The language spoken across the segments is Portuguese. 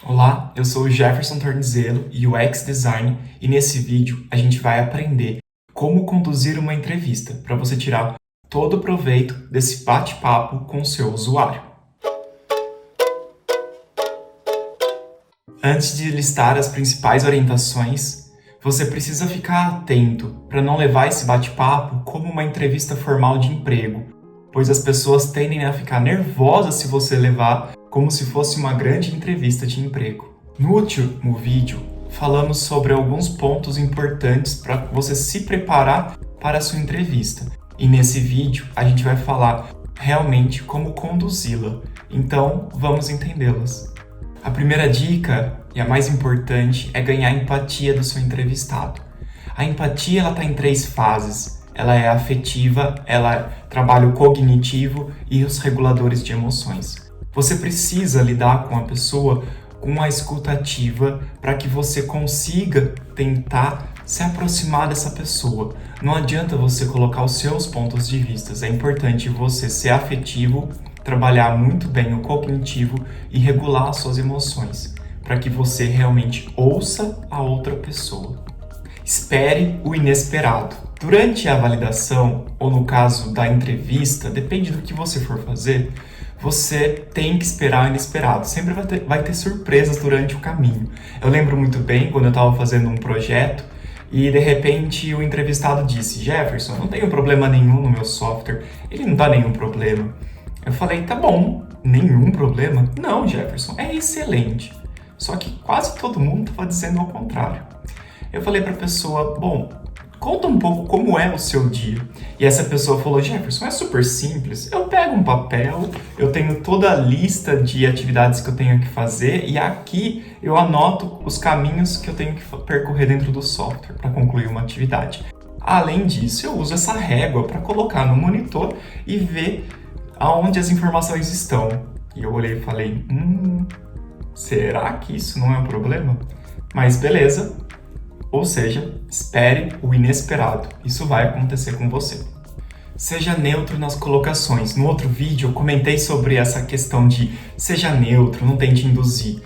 Olá, eu sou o Jefferson Tornizelo, UX Design, e nesse vídeo a gente vai aprender como conduzir uma entrevista para você tirar todo o proveito desse bate-papo com o seu usuário. Antes de listar as principais orientações, você precisa ficar atento para não levar esse bate-papo como uma entrevista formal de emprego, pois as pessoas tendem a ficar nervosas se você levar como se fosse uma grande entrevista de emprego. No último vídeo, falamos sobre alguns pontos importantes para você se preparar para a sua entrevista. E nesse vídeo, a gente vai falar realmente como conduzi-la. Então, vamos entendê-las. A primeira dica, e a mais importante, é ganhar a empatia do seu entrevistado. A empatia está em 3 fases. Ela é afetiva, ela é trabalho cognitivo e os reguladores de emoções. Você precisa lidar com a pessoa com a escuta ativa para que você consiga tentar se aproximar dessa pessoa. Não adianta você colocar os seus pontos de vista, é importante você ser afetivo, trabalhar muito bem o cognitivo e regular as suas emoções, para que você realmente ouça a outra pessoa. Espere o inesperado. Durante a validação, ou no caso da entrevista, depende do que você for fazer, você tem que esperar o inesperado. Sempre vai ter surpresas durante o caminho. Eu lembro muito bem quando eu estava fazendo um projeto e de repente o entrevistado disse: Jefferson, eu não tenho problema nenhum no meu software, ele não dá nenhum problema. Eu falei: tá bom, nenhum problema? Não, Jefferson, é excelente. Só que quase todo mundo estava dizendo ao contrário. Eu falei para a pessoa: bom, conta um pouco como é o seu dia. E essa pessoa falou: Jefferson, é super simples. Eu pego um papel, eu tenho toda a lista de atividades que eu tenho que fazer e aqui eu anoto os caminhos que eu tenho que percorrer dentro do software para concluir uma atividade. Além disso, eu uso essa régua para colocar no monitor e ver aonde as informações estão. E eu olhei e falei: será que isso não é um problema? Mas beleza. Ou seja, espere o inesperado. Isso vai acontecer com você. Seja neutro nas colocações. No outro vídeo eu comentei sobre essa questão de seja neutro, não tente induzir.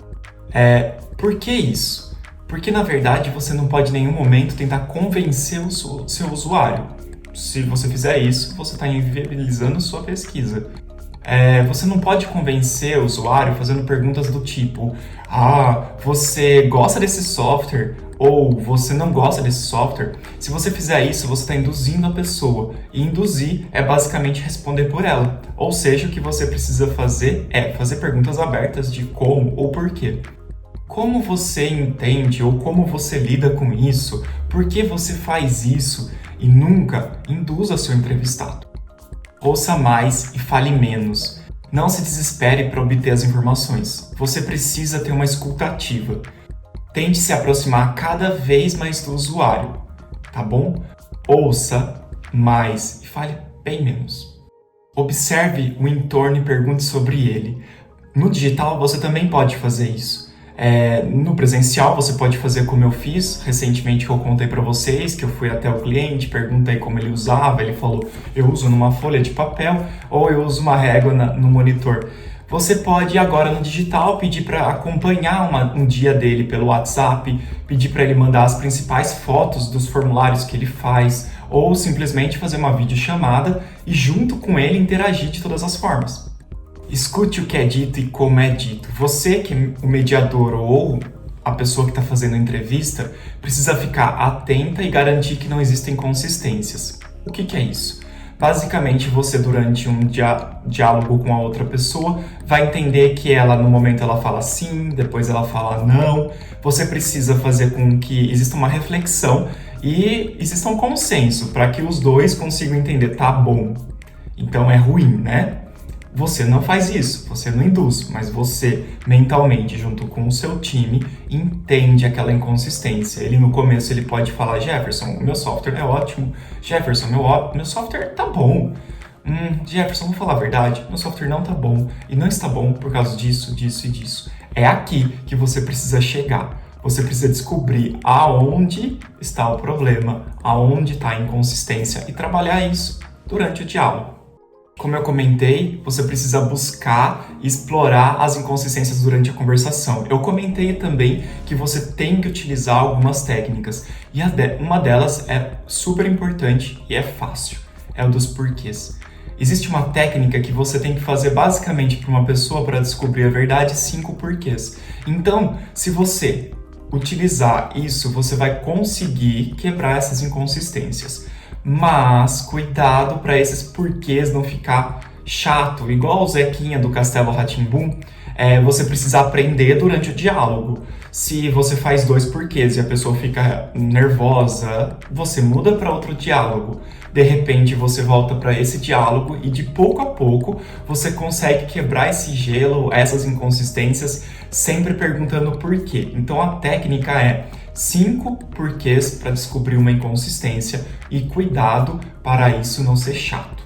Por que isso? Porque na verdade você não pode em nenhum momento tentar convencer o seu usuário. Se você fizer isso, você está inviabilizando sua pesquisa. Você não pode convencer o usuário fazendo perguntas do tipo: você gosta desse software? Ou você não gosta desse software? Se você fizer isso, você está induzindo a pessoa. E induzir é basicamente responder por ela. Ou seja, o que você precisa fazer é fazer perguntas abertas de como ou porquê. Como você entende ou como você lida com isso? Por que você faz isso? E nunca induza seu entrevistado. Ouça mais e fale menos. Não se desespere para obter as informações. Você precisa ter uma escuta ativa. Tente se aproximar cada vez mais do usuário, tá bom? Ouça mais e fale bem menos. Observe o entorno e pergunte sobre ele. No digital você também pode fazer isso. No presencial você pode fazer como eu fiz recentemente, que eu contei para vocês, que eu fui até o cliente, perguntei como ele usava, ele falou: eu uso numa folha de papel ou eu uso uma régua no monitor. Você pode agora no digital pedir para acompanhar um dia dele pelo WhatsApp, pedir para ele mandar as principais fotos dos formulários que ele faz, ou simplesmente fazer uma videochamada e junto com ele interagir de todas as formas. Escute o que é dito e como é dito. Você, que é o mediador ou a pessoa que está fazendo a entrevista, precisa ficar atenta e garantir que não existem inconsistências. O que é isso? Basicamente, você durante um diálogo com a outra pessoa vai entender que ela, no momento, ela fala sim, depois ela fala não. Você precisa fazer com que exista uma reflexão e exista um consenso para que os dois consigam entender: tá bom, então é ruim, né? Você não faz isso, você não induz, mas você, mentalmente, junto com o seu time, entende aquela inconsistência. Ele, no começo, ele pode falar: Jefferson, o meu software é ótimo. Jefferson, meu software tá bom. Jefferson, vou falar a verdade, meu software não tá bom. E não está bom por causa disso, disso e disso. É aqui que você precisa chegar. Você precisa descobrir aonde está o problema, aonde está a inconsistência e trabalhar isso durante o diálogo. Como eu comentei, você precisa buscar e explorar as inconsistências durante a conversação. Eu comentei também que você tem que utilizar algumas técnicas, e uma delas é super importante e é fácil, é o dos porquês. Existe uma técnica que você tem que fazer basicamente para uma pessoa para descobrir a verdade, 5 porquês. Então, se você utilizar isso, você vai conseguir quebrar essas inconsistências. Mas cuidado para esses porquês não ficar chato, igual o Zequinha do Castelo Rá-Tim-Bum. Você precisa aprender durante o diálogo. Se você faz 2 porquês e a pessoa fica nervosa, você muda para outro diálogo. De repente você volta para esse diálogo e de pouco a pouco você consegue quebrar esse gelo, essas inconsistências, sempre perguntando por quê. Então a técnica é 5 porquês para descobrir uma inconsistência e cuidado para isso não ser chato.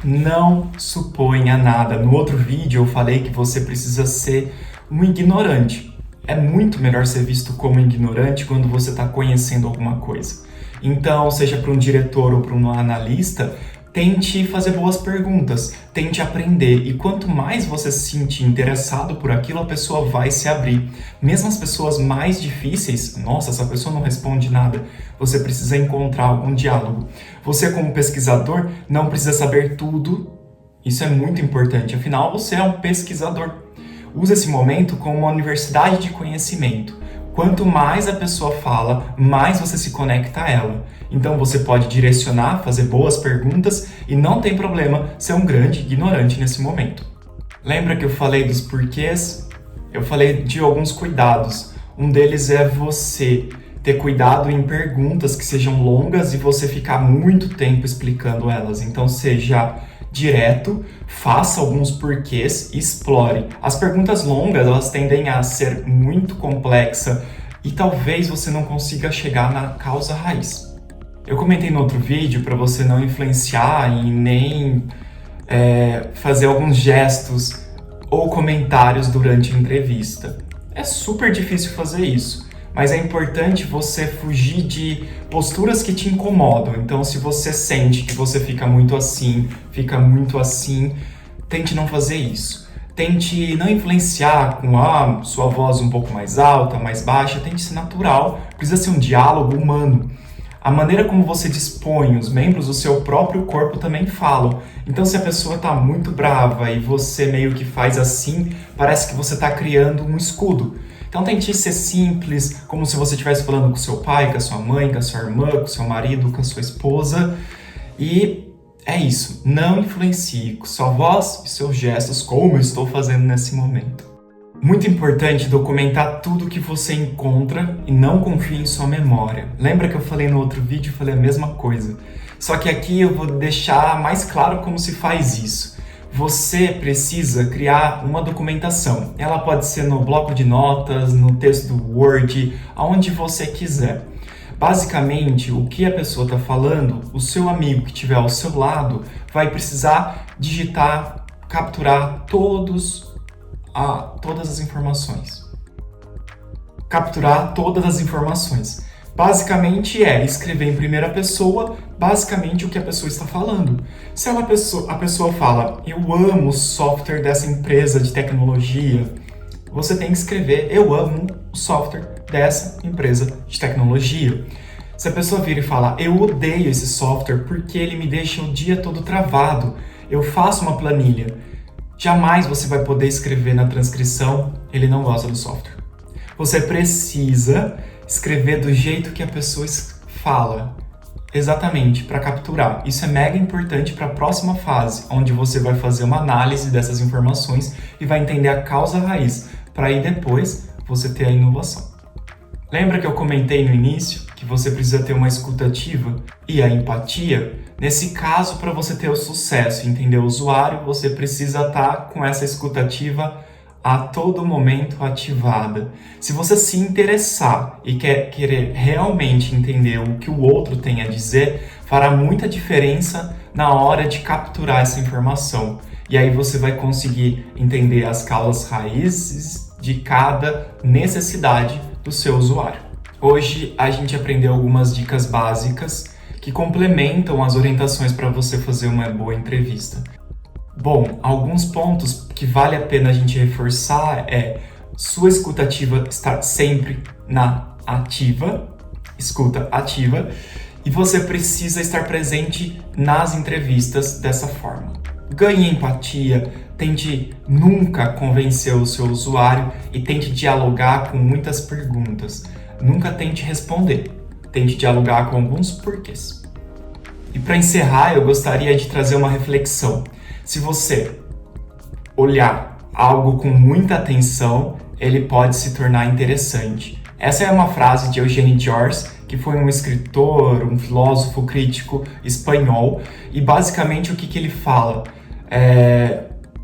Não suponha nada. No outro vídeo eu falei que você precisa ser um ignorante. É muito melhor ser visto como ignorante quando você está conhecendo alguma coisa. Então, seja para um diretor ou para um analista, tente fazer boas perguntas, tente aprender. E quanto mais você se sentir interessado por aquilo, a pessoa vai se abrir. Mesmo as pessoas mais difíceis, nossa, essa pessoa não responde nada, você precisa encontrar algum diálogo. Você, como pesquisador, não precisa saber tudo. Isso é muito importante, afinal, você é um pesquisador. Use esse momento como uma universidade de conhecimento. Quanto mais a pessoa fala, mais você se conecta a ela. Então você pode direcionar, fazer boas perguntas e não tem problema ser um grande ignorante nesse momento. Lembra que eu falei dos porquês? Eu falei de alguns cuidados. Um deles é você ter cuidado em perguntas que sejam longas e você ficar muito tempo explicando elas. Então seja direto, faça alguns porquês e explore. As perguntas longas, elas tendem a ser muito complexas e talvez você não consiga chegar na causa raiz. Eu comentei no outro vídeo para você não influenciar e nem fazer alguns gestos ou comentários durante a entrevista. É super difícil fazer isso, mas é importante você fugir de posturas que te incomodam. Então, se você sente que você fica muito assim, tente não fazer isso. Tente não influenciar com a sua voz um pouco mais alta, mais baixa, tente ser natural, precisa ser um diálogo humano. A maneira como você dispõe, os membros do seu próprio corpo também falam. Então, se a pessoa está muito brava e você meio que faz assim, parece que você está criando um escudo. Então tente ser simples, como se você estivesse falando com seu pai, com a sua mãe, com a sua irmã, com o seu marido, com a sua esposa. E é isso, não influencie com sua voz e seus gestos, como eu estou fazendo nesse momento. Muito importante documentar tudo que você encontra e não confie em sua memória. Lembra que eu falei no outro vídeo, eu falei a mesma coisa. Só que aqui eu vou deixar mais claro como se faz isso. Você precisa criar uma documentação. Ela pode ser no bloco de notas, no texto do Word, aonde você quiser. Basicamente, o que a pessoa está falando, o seu amigo que estiver ao seu lado vai precisar digitar, capturar todas as informações. Capturar todas as informações. Basicamente é escrever em primeira pessoa, basicamente o que a pessoa está falando. Se a pessoa fala, eu amo o software dessa empresa de tecnologia, você tem que escrever, eu amo o software dessa empresa de tecnologia. Se a pessoa vira e fala, eu odeio esse software porque ele me deixa o dia todo travado, eu faço uma planilha. Jamais você vai poder escrever na transcrição, ele não gosta do software. Você precisa escrever do jeito que a pessoa fala, exatamente, para capturar. Isso é mega importante para a próxima fase, onde você vai fazer uma análise dessas informações e vai entender a causa raiz, para aí depois você ter a inovação. Lembra que eu comentei no início que você precisa ter uma escuta ativa e a empatia? Nesse caso, para você ter o sucesso e entender o usuário, você precisa estar com essa escuta ativa a todo momento ativada. Se você se interessar e querer realmente entender o que o outro tem a dizer, fará muita diferença na hora de capturar essa informação. E aí você vai conseguir entender as causas raízes de cada necessidade do seu usuário. Hoje a gente aprendeu algumas dicas básicas que complementam as orientações para você fazer uma boa entrevista. Bom, alguns pontos que vale a pena a gente reforçar é sua escuta ativa estar sempre na ativa, escuta ativa, e você precisa estar presente nas entrevistas dessa forma. Ganhe empatia, tente nunca convencer o seu usuário e tente dialogar com muitas perguntas. Nunca tente responder, tente dialogar com alguns porquês. E para encerrar, eu gostaria de trazer uma reflexão. Se você olhar algo com muita atenção, ele pode se tornar interessante. Essa é uma frase de Eugene George, que foi um escritor, um filósofo crítico espanhol, e basicamente o que ele fala?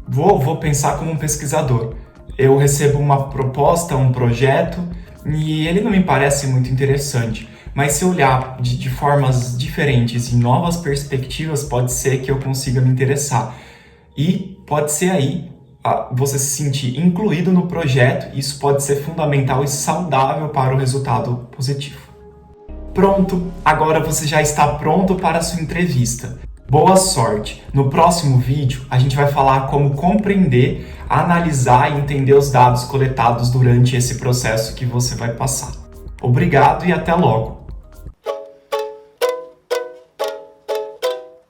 Vou pensar como um pesquisador. Eu recebo uma proposta, um projeto, e ele não me parece muito interessante. Mas se eu olhar de formas diferentes e novas perspectivas, pode ser que eu consiga me interessar. E pode ser aí você se sentir incluído no projeto, e isso pode ser fundamental e saudável para o resultado positivo. Pronto, agora você já está pronto para a sua entrevista. Boa sorte! No próximo vídeo, a gente vai falar como compreender, analisar e entender os dados coletados durante esse processo que você vai passar. Obrigado e até logo!